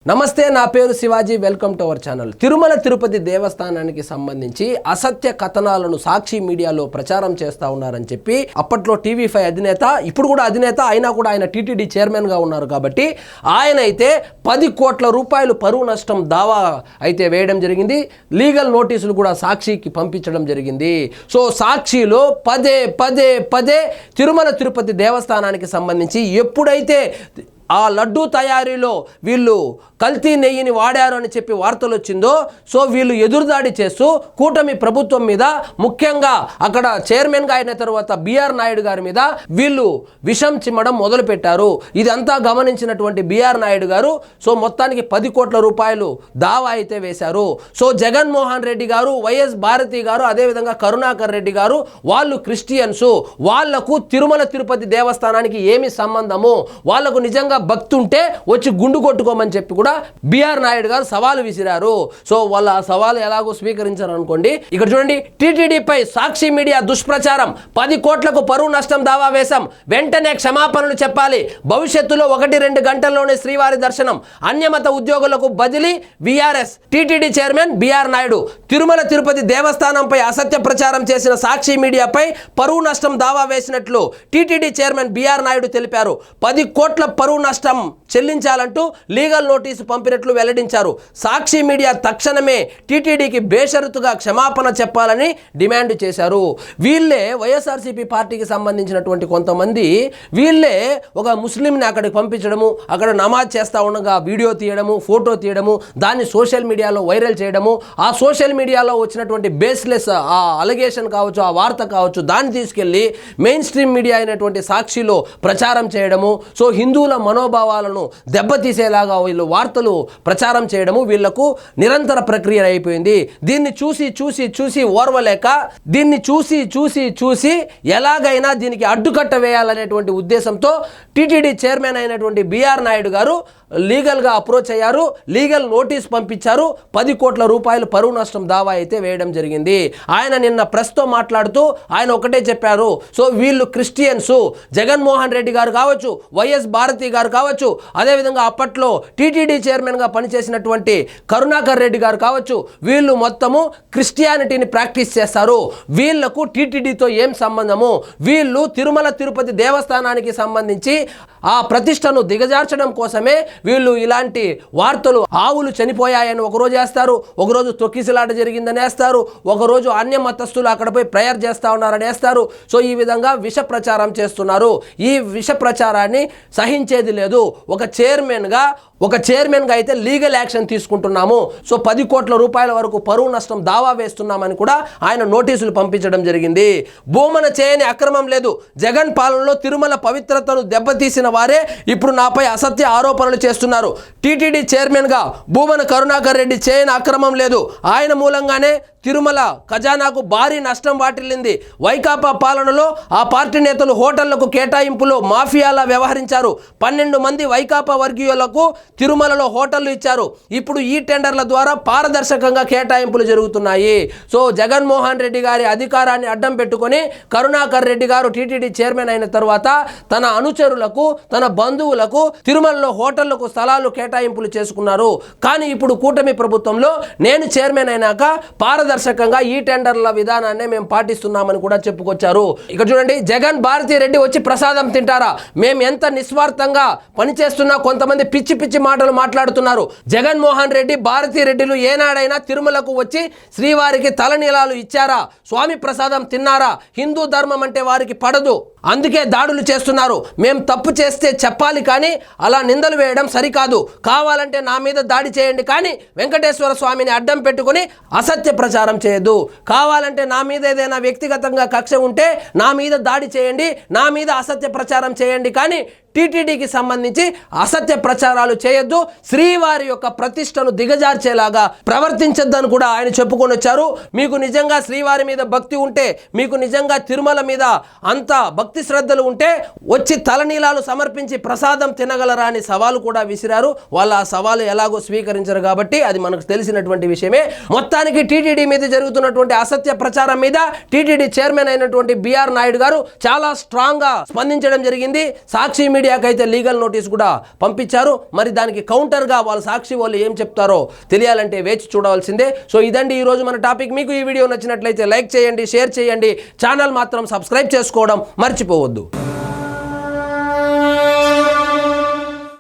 నమస్తే, నా పేరు Shivaji. Welcome to our channel. Tirumala Tirupati దేవస్థానానికి సంబంధించి అసత్య కథనాలను సాక్షి మీడియాలో ప్రచారం చేస్తూ ఉన్నారని చెప్పి అప్పట్లో టీవీ5 అధినేత, ఇప్పుడు కూడా అధినేత అయినా కూడా ఆయన టీటీడీ చైర్మన్గా ఉన్నారు కాబట్టి ఆయన అయితే 10 కోట్ల రూపాయలు పరువు నష్టం దావా అయితే వేయడం జరిగింది. లీగల్ నోటీసులు కూడా సాక్షికి పంపించడం జరిగింది. సో సాక్షిలో పదే తిరుమల తిరుపతి దేవస్థానానికి సంబంధించి ఎప్పుడైతే ఆ లడ్డూ తయారీలో వీళ్ళు కల్తీ నెయ్యిని వాడారు అని చెప్పి వార్తలు వచ్చిందో, సో వీళ్ళు ఎదురుదాడి చేస్తూ కూటమి ప్రభుత్వం మీద, ముఖ్యంగా అక్కడ చైర్మన్గా అయిన తర్వాత బిఆర్ నాయుడు గారి మీద వీళ్ళు విషం చిమ్మడం మొదలుపెట్టారు. ఇదంతా గమనించినటువంటి బిఆర్ నాయుడు గారు సో మొత్తానికి 10 కోట్ల రూపాయలు దావా అయితే వేశారు. సో జగన్మోహన్ రెడ్డి గారు, వైఎస్ భారతి గారు, అదేవిధంగా కరుణాకర్ రెడ్డి గారు, వాళ్ళు క్రిస్టియన్స్, వాళ్లకు తిరుమల తిరుపతి దేవస్థానానికి ఏమి సంబంధము, వాళ్లకు నిజంగా భక్తి ఉంటే వచ్చి గుండు కొట్టుకోమని చెప్పి కూడా బిఆర్ నాయుడు గారు సవాలు విసిరారు. సో వాళ్ళ ఆ సవాలు ఎలాగో స్వీకరించారు అనుకోండి. ఇక్కడ చూడండి, టీటీడీపై సాక్షి మీడియా దుష్ప్రచారం, 10 కోట్లకు పరువు నష్టం దావా వేశాం, వెంటనే క్షమాపణలు చెప్పాలి, భవిష్యత్తులో 1-2 గంటల్లోనే శ్రీవారి దర్శనం, అన్యమత ఉద్యోగులకు బదిలీ, విఆర్ఎస్. టీటీడీ చైర్మన్ బిఆర్ నాయుడు తిరుమల తిరుపతి దేవస్థానంపై అసత్య ప్రచారం చేసిన సాక్షి మీడియాపై పరువు నష్టం దావా వేసినట్లు టీటీడీ చైర్మన్ బిఆర్ నాయుడు తెలిపారు. 10 కోట్ల పరువు నష్టం చెల్లించాలంటూ లీగల్ నోటీసు పంపినట్లు వెల్లడించారు. సాక్షి మీడియా తక్షణమే టీటీడీకి బేషరతుగా క్షమాపణ చెప్పాలని డిమాండ్ చేశారు. వీళ్ళే వైఎస్ఆర్సీపీ పార్టీకి సంబంధించినటువంటి కొంతమంది వీళ్ళే ఒక ముస్లింని అక్కడికి పంపించడము, అక్కడ నమాజ్ చేస్తూ ఉండగా వీడియో తీయడము, ఫోటో తీయడము, దాన్ని సోషల్ మీడియాలో వైరల్ చేయడము, ఆ సోషల్ మీడియాలో వచ్చినటువంటి బేస్లెస్ ఆ అలిగేషన్ కావచ్చు, ఆ వార్త కావచ్చు, దాన్ని తీసుకెళ్ళి మెయిన్ స్ట్రీమ్ మీడియా అయినటువంటి సాక్షిలో ప్రచారం చేయడము, సో హిందువుల మనోభావాలను దెబ్బతీసేలాగా వీళ్ళు వార్తలు ప్రచారం చేయడము వీళ్లకు నిరంతర ప్రక్రియ అయిపోయింది. దీన్ని చూసి ఓర్వలేక, దీన్ని చూసి ఎలాగైనా దీనికి అడ్డుకట్ట వేయాలనేటువంటి ఉద్దేశంతో టీటీడీ చైర్మన్ అయినటువంటి బిఆర్ నాయుడు గారు లీగల్గా అప్రోచ్ అయ్యారు, లీగల్ నోటీస్ పంపించారు. 10 కోట్ల రూపాయలు పరువు నష్టం దావా అయితే వేయడం జరిగింది. ఆయన నిన్న ప్రెస్తో మాట్లాడుతూ ఆయన ఒకటే చెప్పారు, సో వీళ్ళు క్రిస్టియన్స్, జగన్మోహన్ రెడ్డి గారు కావచ్చు, వైఎస్ భారతి గారు కావచ్చు, అదేవిధంగా అప్పట్లో టీటీడీ చైర్మన్గా పనిచేసినటువంటి కరుణాకర్ రెడ్డి గారు కావచ్చు, వీళ్ళు మొత్తము క్రిస్టియానిటీని ప్రాక్టీస్ చేస్తారు, వీళ్లకు టీటీడీతో ఏం సంబంధము, వీళ్ళు తిరుమల తిరుపతి దేవస్థానానికి సంబంధించి ఆ ప్రతిష్టను దిగజార్చడం కోసమే వీళ్ళు ఇలాంటి వార్తలు, ఆవులు చనిపోయాయని ఒకరోజు వేస్తారు, ఒకరోజు తొక్కిసలాట జరిగిందని వేస్తారు, ఒకరోజు అన్య మతస్థులు అక్కడపై ప్రేయర్ చేస్తూ ఉన్నారని వేస్తారు. సో ఈ విధంగా విష ప్రచారం చేస్తున్నారు. ఈ విష ప్రచారాన్ని సహించేది లేదు. ఒక చైర్మన్గా అయితే లీగల్ యాక్షన్ తీసుకుంటున్నాము, సో 10 కోట్ల రూపాయల వరకు పరువు నష్టం దావా వేస్తున్నామని కూడా ఆయన నోటీసులు పంపించడం జరిగింది. భూమన చేయని అక్రమం లేదు, జగన్ పాలనలో తిరుమల పవిత్రతను దెబ్బతీసిన వారే ఇప్పుడు నాపై అసత్య ఆరోపణలు చేస్తున్నారు. టీటీడీ చైర్మన్గా భూమన కరుణాకర్ రెడ్డి చేయని అక్రమం లేదు, ఆయన మూలంగానే తిరుమల ఖజానాకు భారీ నష్టం వాటిల్లింది. వైకాపా పాలనలో ఆ పార్టీ నేతలు హోటళ్లకు కేటాయింపులో మాఫియాలా వ్యవహరించారు. 12 మంది వైకాపా వర్గీయులకు తిరుమలలో హోటళ్లు ఇచ్చారు. ఇప్పుడు ఈ టెండర్ల ద్వారా పారదర్శకంగా కేటాయింపులు జరుగుతున్నాయి. సో జగన్మోహన్ రెడ్డి గారి అధికారాన్ని అడ్డం పెట్టుకొని కరుణాకర్ రెడ్డి గారు టీటీడీ చైర్మన్ అయిన తర్వాత తన అనుచరులకు, తన బంధువులకు తిరుమలలో హోటళ్లకు స్థలాలు కేటాయింపులు చేసుకున్నారు. కానీ ఇప్పుడు కూటమి ప్రభుత్వంలో నేను చైర్మన్ అయినాక పారదర్శకంగా ఈ టెండర్ల విధానాన్ని మేము పాటిస్తున్నామని కూడా చెప్పుకొచ్చారు. ఇక్కడ చూడండి, జగన్ భారతీ రెడ్డి వచ్చి ప్రసాదం తింటారా, మేము ఎంత నిస్వార్థంగా పనిచేస్తున్నా కొంతమంది పిచ్చి మాటలు మాట్లాడుతున్నారు. జగన్మోహన్ రెడ్డి, భారతీ రెడ్డిలు ఏనాడైనా తిరుమలకు వచ్చి శ్రీవారికి తలనీలాలు ఇచ్చారా, స్వామి ప్రసాదం తిన్నారా? హిందూ ధర్మం అంటే వారికి పడదు, అందుకే దాడులు చేస్తున్నారు. మేము తప్పు చేస్తే చెప్పాలి, కానీ అలా నిందలు వేయడం సరికాదు. కావాలంటే నా మీద దాడి చేయండి, కానీ వెంకటేశ్వర స్వామిని అడ్డం పెట్టుకుని అసత్య ప్రచారం చేయొద్దు. కావాలంటే నా మీద ఏదైనా వ్యక్తిగతంగా కక్ష ఉంటే నా మీద దాడి చేయండి, నా మీద అసత్య ప్రచారం చేయండి, కానీ టీటీడీకి సంబంధించి అసత్య ప్రచారాలు చేయొద్దు, శ్రీవారి యొక్క ప్రతిష్టను దిగజార్చేలాగా ప్రవర్తించొద్దని కూడా ఆయన చెప్పుకొని వచ్చారు. మీకు నిజంగా శ్రీవారి మీద భక్తి ఉంటే, మీకు నిజంగా తిరుమల మీద అంత భక్తి శ్రద్ధలు ఉంటే వచ్చి తలనీలాలు సమర్పించి ప్రసాదం తినగలరా అని సవాలు కూడా విసిరారు. వాళ్ళు ఆ సవాలు ఎలాగో స్వీకరించరు కాబట్టి అది మనకు తెలిసినటువంటి విషయమే. మొత్తానికి టీటీడీ మీద జరుగుతున్నటువంటి అసత్య ప్రచారం మీద టీటీడీ చైర్మన్ అయినటువంటి బిఆర్ నాయుడు గారు చాలా స్ట్రాంగ్ గా స్పందించడం జరిగింది. సాక్షి మీడియాకి అయితే లీగల్ నోటీస్ కూడా పంపించారు. మరి దానికి కౌంటర్గా వాళ్ళ సాక్షి వాళ్ళు ఏం చెప్తారో తెలియాలంటే వేచి చూడవలసిందే. సో ఇదండి ఈరోజు మన టాపిక్. మీకు ఈ వీడియో నచ్చినట్లయితే లైక్ చేయండి, షేర్ చేయండి, ఛానల్ మాత్రం సబ్స్క్రైబ్ చేసుకోవడం మర్చిపోవద్దు.